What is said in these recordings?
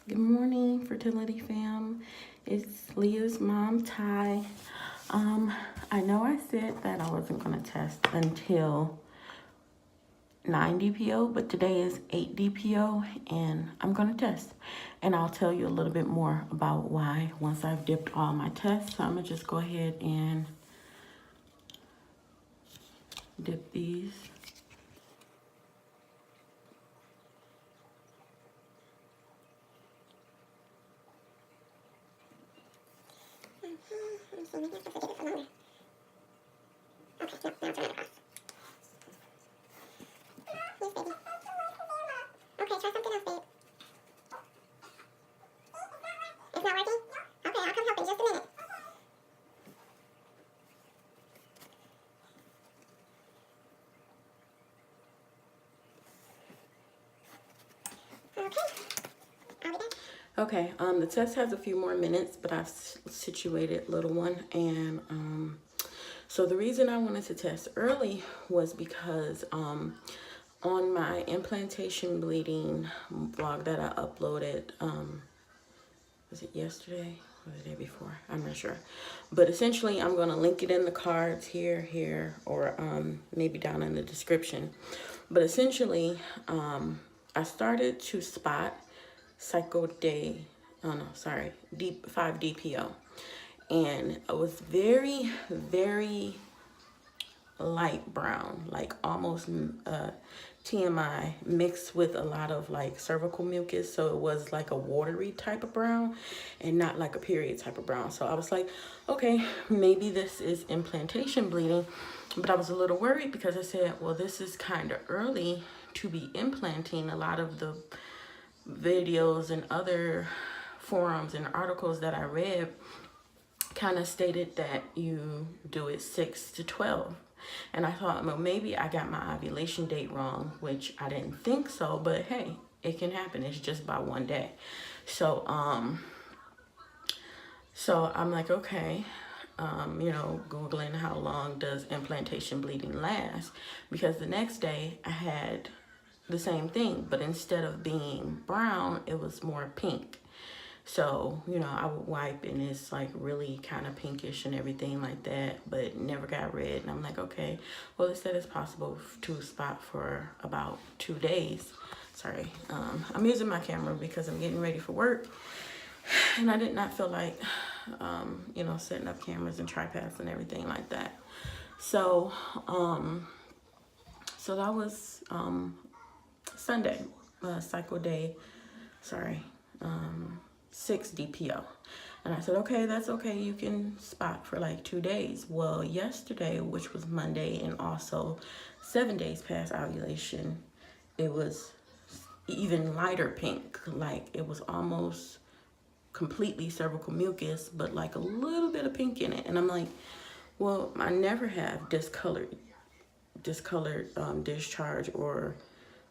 Good morning, fertility fam. It's Leah's mom, Ty. I know I said that I wasn't gonna test until 9 DPO, but today is 8 DPO, and I'm gonna test. And I'll tell you a little bit more about why once I've dipped all my tests. So I'm gonna just go ahead and dip these. Okay, the test has a few more minutes, but I've situated little one. And so the reason I wanted to test early was because on my implantation bleeding vlog that I uploaded, was it yesterday or the day before? I'm not sure. But essentially, I'm going to link it in the cards here, or maybe down in the description. But essentially, I started to spot cycle day, 5 DPO. And it was very, very light brown, like almost TMI mixed with a lot of like cervical mucus. So it was like a watery type of brown and not like a period type of brown. So I was like, okay, maybe this is implantation bleeding. But I was a little worried because I said, well, this is kind of early to be implanting. A lot of the videos and other forums and articles that I read kind of stated that you do it 6 to 12. And I thought, well, maybe I got my ovulation date wrong, which I didn't think so, but hey, it can happen. It's just by one day. So I'm like, okay, Googling how long does implantation bleeding last? Because the next day I had the same thing, but instead of being brown, it was more pink. So, I would wipe and it's like really kind of pinkish and everything like that, but it never got red. And I'm like, okay, well, it said it's possible to spot for about 2 days. Sorry, I'm using my camera because I'm getting ready for work. And I did not feel like, setting up cameras and tripods and everything like that. So, that was Sunday, cycle day, 6 DPO. And I said, okay, that's okay. You can spot for like 2 days. Well, yesterday, which was Monday, and also 7 days past ovulation, it was even lighter pink. Like it was almost completely cervical mucus, but like a little bit of pink in it. And I'm like, well, I never have discolored discharge or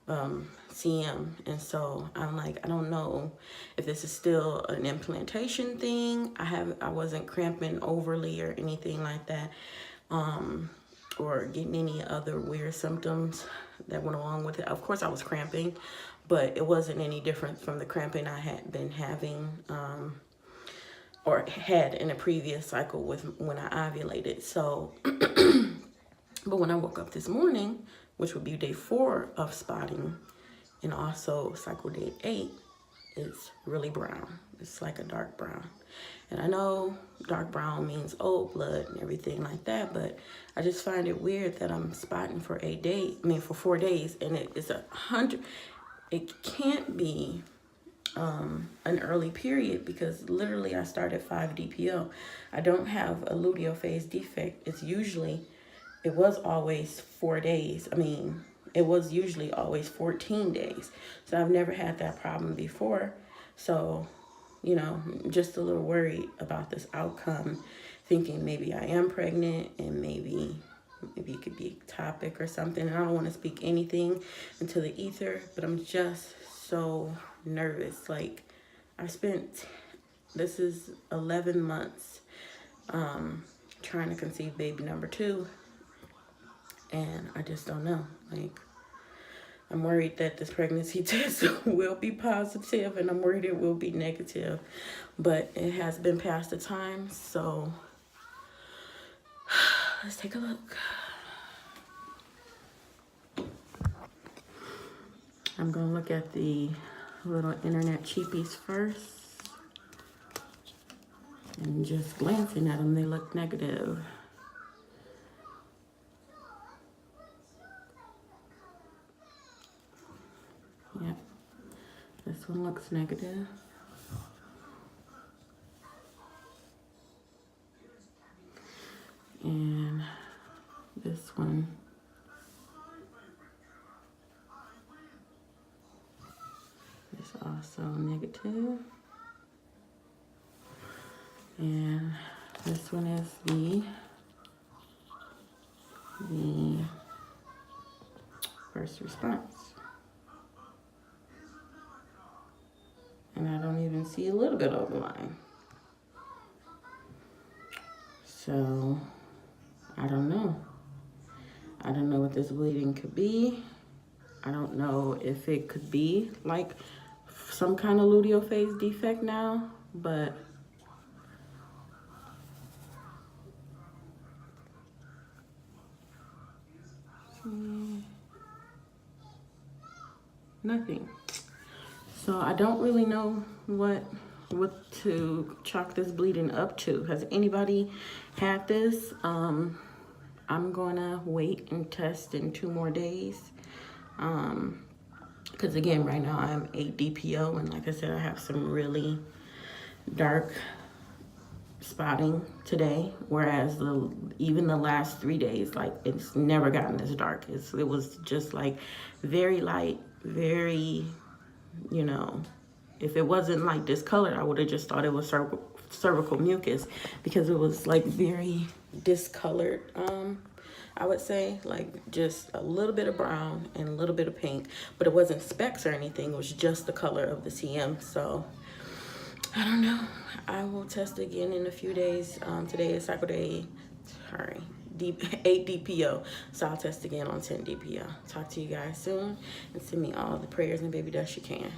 CM. And so I'm like, I don't know if this is still an implantation thing. I wasn't cramping overly or anything like that, or getting any other weird symptoms that went along with it. Of course I was cramping, but it wasn't any different from the cramping I had been having or had in a previous cycle with when I ovulated. So but when I woke up this morning, which would be day 4 of spotting, and also cycle day 8, it's really brown. It's like a dark brown. And I know dark brown means old blood and everything like that, but I just find it weird that I'm spotting for 4 days, and it's 100. It can't be an early period because literally I started 5 DPO. I don't have a luteal phase defect. It was always 4 days. It was usually always 14 days. So I've never had that problem before. So, just a little worried about this outcome, thinking maybe I am pregnant and maybe it could be ectopic or something. And I don't want to speak anything into the ether, but I'm just so nervous. Like this is 11 months trying to conceive baby number 2. And I just don't know. Like, I'm worried that this pregnancy test will be positive, and I'm worried it will be negative, but it has been past the time, so let's take a look. I'm gonna look at the little internet cheapies first, and just glancing at them, they look negative. Yep, this one looks negative. And this one is also negative. And this one is the first response. And I don't even see a little bit of a line. So, I don't know. I don't know what this bleeding could be. I don't know if it could be like some kind of luteal phase defect now, but nothing. So I don't really know what to chalk this bleeding up to. Has anybody had this? I'm gonna wait and test in 2 more days. Because again, right now I'm 8 DPO, and like I said, I have some really dark spotting today, whereas even the last 3 days, like, it's never gotten this dark. It was just like very light, very, you know, if it wasn't like discolored, I would have just thought it was cervical mucus, because it was like very discolored. I would say like just a little bit of brown and a little bit of pink, but it wasn't specks or anything. It was just the color of the CM. So I don't know. I will test again in a few days. Today is cycle day, 8 DPO. So I'll test again on 10 DPO. Talk to you guys soon, and send me all the prayers and baby dust you can.